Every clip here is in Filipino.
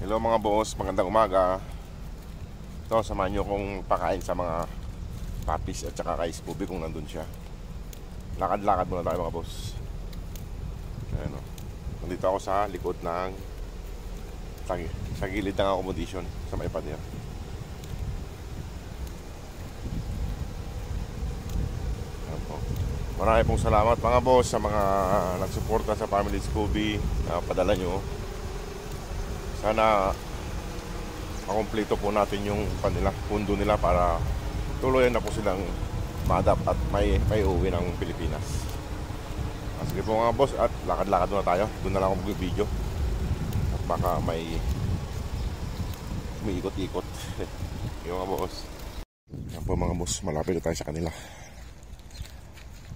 Hello mga boss, magandang umaga. Ito, samahan nyo kong pakain sa mga papis at saka kay Scooby kung nandun siya. Lakad-lakad muna tayo mga boss. Ayan o. Nandito ako sa likod ng sa gilid ng accommodation sa may pad niya. Ayan po. Marami pong salamat mga boss sa mga nagsuporta sa Family Scooby na padala nyo. Sana makumpleto po natin yung pundo nila para tuluyan na po silang ma-adapt at may uwi ng Pilipinas. Sige po mga boss, at lakad-lakad na tayo. Doon na lang ako mag-video at baka may ikot-ikot. Yung mga boss. Yan po mga boss, malapit na tayo sa kanila.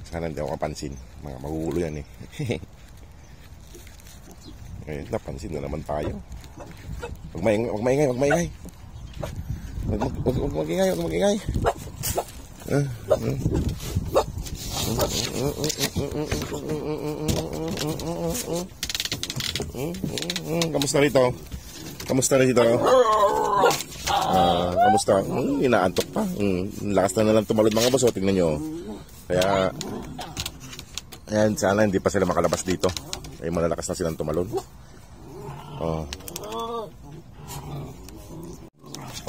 Sana hindi ako kapansin. Mga magugulo yan eh. Ngayon, napansin na naman tayo. Huwag maingay. Huwag maingay. Kamusta rito? Kamusta? Inaantok pa. Lakas na lang tumalod mga boss. Tingnan nyo. Kaya, ayan, sana hindi pa sila makalabas dito. Ay malalakas na silang tumalon.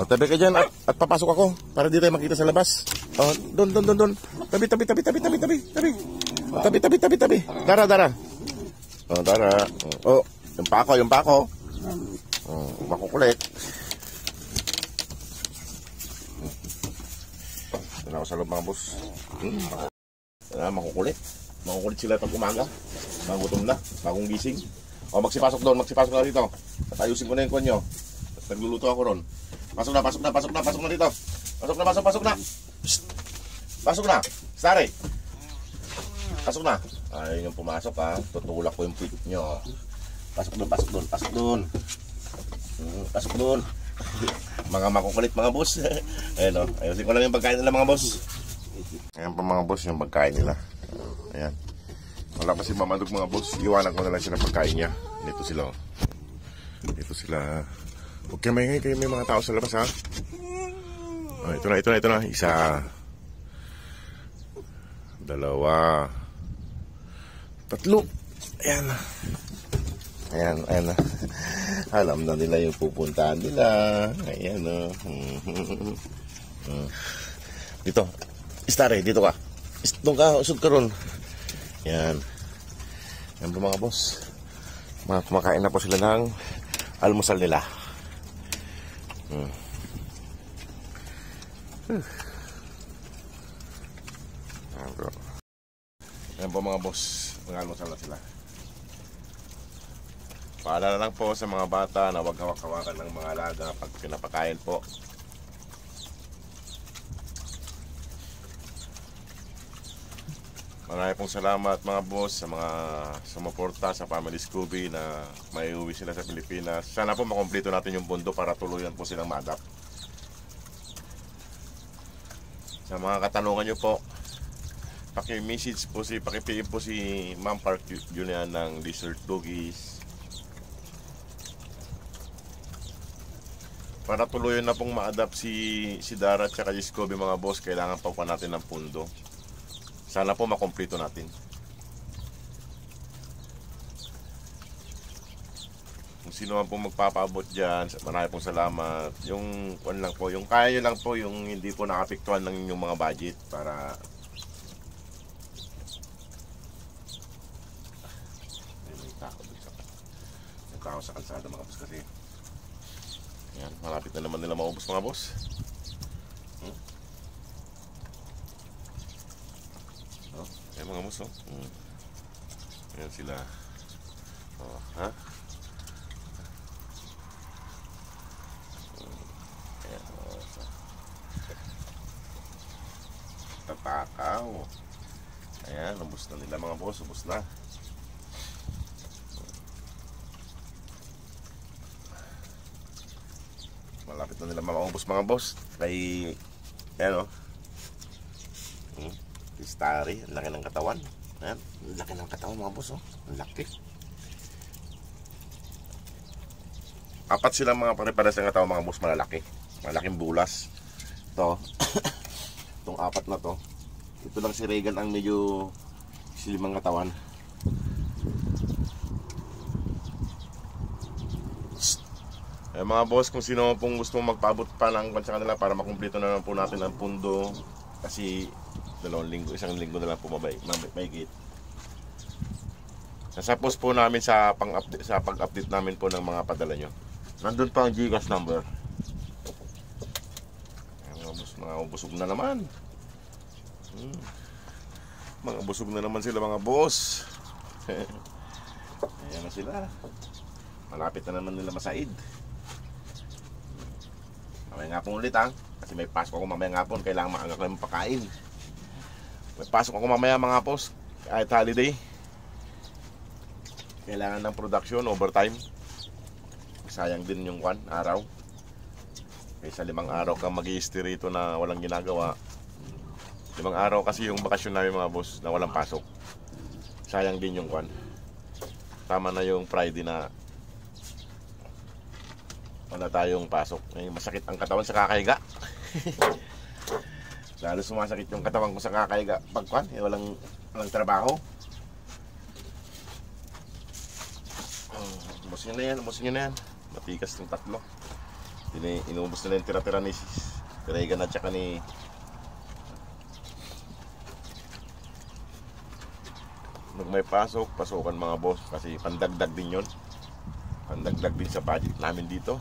Tabi ka dyan at papasok ako para di tayo makita sa labas. Doon. Tabi. Dara. Dara. Yung pako. Makukulit. Doon ako sa loob mga boss. Makukulit sila pag umaga. Magutom na, bagong gising. Magsipasok na dito. At ayusin ko na yung kwan nyo. Nagluluto ako ron. Pasok na dito. Pasok na. Shhh. Pasok na. Stare. Pasok na. Ayun yung pumasok ha. Tutulak ko yung puwit nyo. Pasok doon. Mga makukulit mga boss. Ayan o. Ayusin ko lang yung pagkain nila mga boss. Ayan pa mga boss yung pagkain nila. Ayan. Wala pa si Mamadog mga boss. Iwanan ko na lang sila pagkain niya. Dito sila. Huwag kayo maingay, kayo may mga tao sa labas ha. Ito na. Isa. Dalawa. Tatlo. Ayan na. Alam na nila yung pupuntahan nila. Ayan o. Dito. Stare, dito ka. Doon ka, usod ka ron. Yan po mga boss. Kumakain na po sila ng almusal nila. Yan po mga boss. Mag-almusal na sila. Paalala lang po sa mga bata na huwag hawak-hawakan ng mga alaga pag pinapakain po. Marami pong salamat mga boss sa mga sumuporta sa Family Scooby na may uwi sila sa Pilipinas. Sana po makumpleto natin yung pundo para tuluyan po silang ma-adapt. Sa mga katanungan nyo po, paki-message po paki-PM po si Ma'am Park Julian ng Desert Doggies. Para tuluyan na pong ma-adapt si Dara at saka si Scooby mga boss, kailangan pa natin ng pundo. Sana po makumpleto natin. Kung sino man po magpapaabot dyan, marami pong salamat. Yung kaya lang po, yung hindi po nakapiktuhan ng inyong mga budget para may tao sa kalsada mga boss kasi. Yan, malapit na naman nila maubos mga boss. Ayan mga boss, ayan sila. Ha? Ayan, tatakaw. Ayan, ubos na nila mga boss, ubos na. Malapit na nila maubos mga boss. Kay, ayan o. Starry, ang laki ng katawan. Ayan, ang laki ng katawan mga boss, ang laki. Apat sila mga pare-pares ng katawan mga boss, malalaki. Malaking bulas. Ito. Itong apat na to. Ito lang si Regan ang medyo silimang katawan. Mga boss, kung sino pong gusto magpaabot pa ng sa kanila para makumpleto na lang po natin ang pundo, kasi 2 linggo, 1 linggo na lang po mahigit. Nasapos po namin sa pag-update namin po ng mga padala nyo. Nandun pa ang GCash number. Mga boss, mga busog na naman. Mga busog na naman sila mga boss. Ayan na sila. Malapit na naman nila masaid. Mamaya nga po ulit kasi may pasok ako mamaya nga po. Kailangan maanga ko yung pagkain. May pasok ako mamaya mga boss. Kahit holiday, kailangan ng production, overtime. Sayang din yung araw. Kaysa 5 araw ka mag-i-stay rito na walang ginagawa. 5 araw kasi yung bakasyon namin mga boss na walang pasok. Sayang din yung Tama na yung Friday na wala tayong pasok. Masakit ang katawan sa kakahiga. Lalo sumasakit yung katawan ko sa kakahiga pag walang trabaho. Ubusin nyo na yan. Matikas yung 3. Inubos nila yung tira-tira ni Regan at saka ni nung may pasokan mga boss, kasi pandagdag din yun. Pandagdag din sa budget namin dito.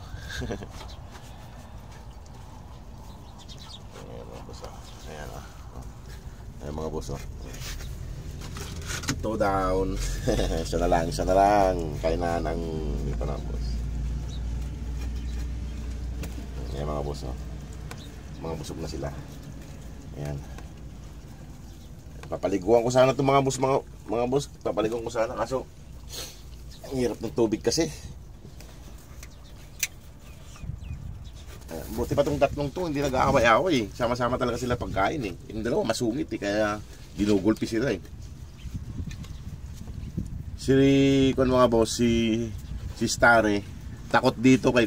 Ayan mga boss. Ayan mga boss. 2 down. Isa na lang. Kainan ng dito na boss. Ayan mga boss. Mga busog na sila. Ayan. Papaliguan ko sana itong mga boss. Papaliguan ko sana kaso ang hirap ng tubig kasi. Buti pa itong 3 to, hindi nag-aaway-aaway. Sama-sama talaga sila pagkain eh. Yung dalawa masungit eh, kaya ginugulpi sila eh. Mga boss, si Stare, takot dito kay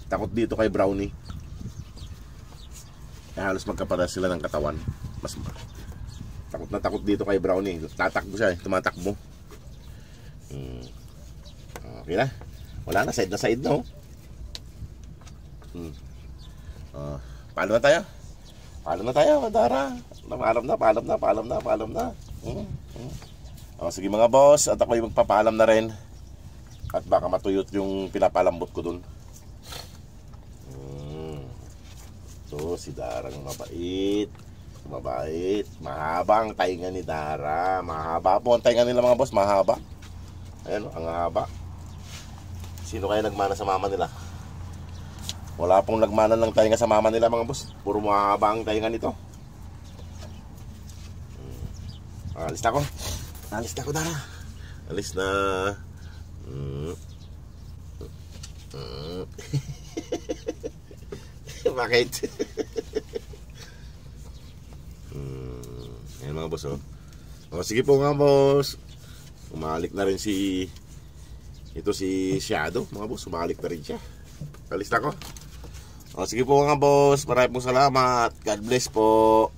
takot dito kay Brownie. Halos magkaparas sila ng katawan. Mas takot dito kay Brownie. Tatakbo siya eh, tumatakbo. Okay na. Wala na, side na oh. Paalam na tayo, Dara. Paalam na. Sige mga boss, at ako'y magpapaalam na rin. At baka matuyot yung pinapalambot ko dun. So, si Darang mabait. Mahaba ang tainga ni Dara. Mahaba po ang tainga nila mga boss, mahaba. Ayan, ang haba. Sino kaya nagmana sa mama nila? Wala pong nagmana ng tainga sa mama nila mga boss. Puro mahaba ang tainga nito. Alis na ko Dara. Alis na. Bakit? Ayan mga boss sige po mga boss. Umalik na rin si Shadow mga boss. Umalik na rin siya. Alis na ko. Sige po mga boss. Maraming salamat. God bless po.